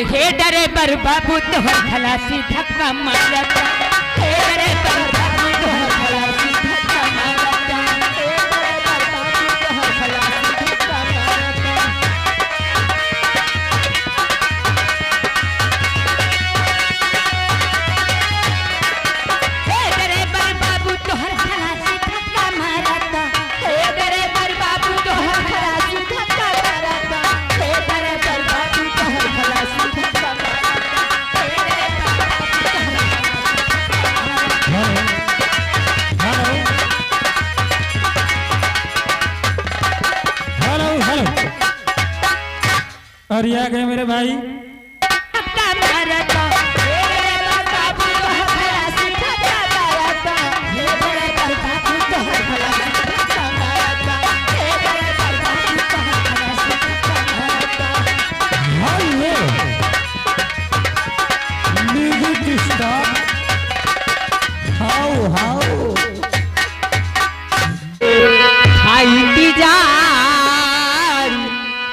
हे डरे पर बाबू तोहर खलासी धक्का मारता हे डरे पर बाबू तोहर खलासी धक्का मारता हे डरे पर बाबू तोहर खलासी धक्का मारता हे डरे पर बाबू तोहर खलासी धक्का मारता हे डरे पर बाबू तोहर खलासी धक्का मारता हे डरे पर बाबू तोहर खलासी धक्का और ये आ गए मेरे भाई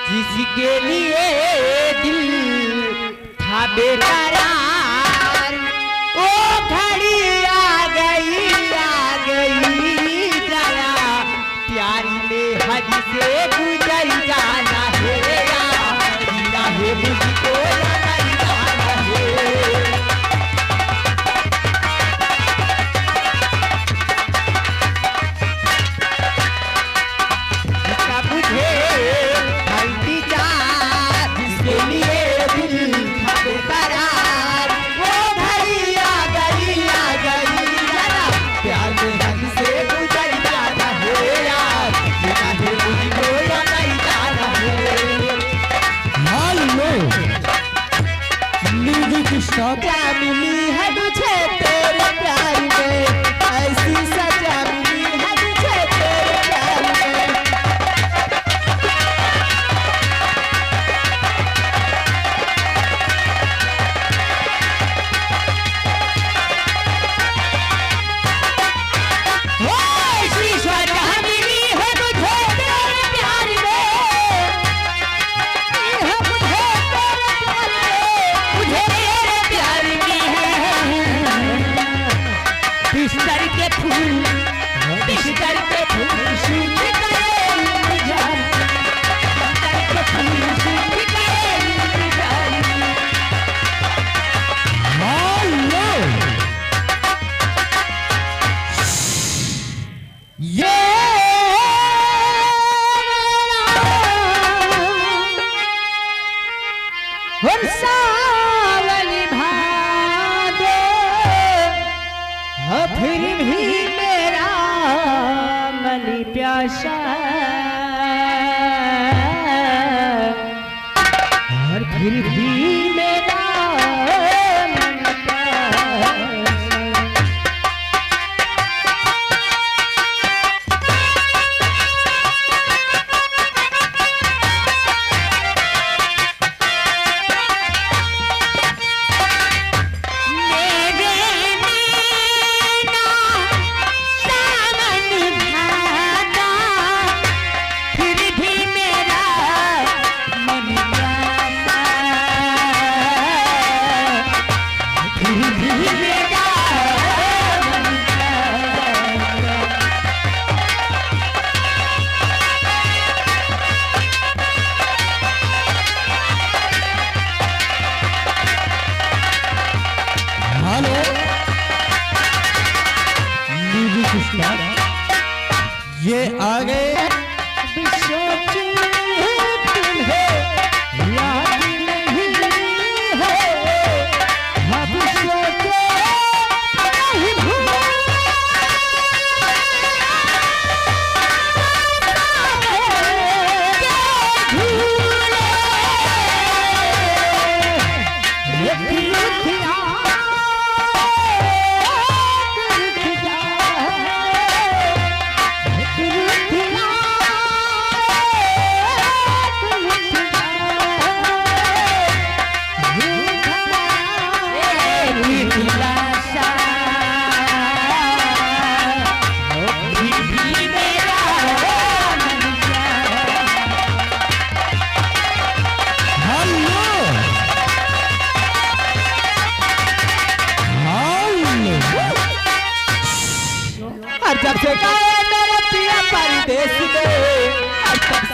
जिसके लिए दिल था बेकरार वो घड़ी आ गई जरा प्यार में हद से गुजर जाना है यार मुझको नहीं जाना है क्या मिली है मुझे तेरे प्यार में ऐसी सजा मिली है मुझे तेरे प्यार में ऐसी सजा मिली है मुझे तेरे प्यार बिस्तर के फूल सूख गए मुरझाए बिस्तर के फूल सूख गए मुरझाए ये सावली भादो फिर भी मेरा मन प्यासा और फिर भी मेरा मन प्यासा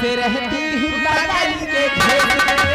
से रहती हूँ पागल के भेष में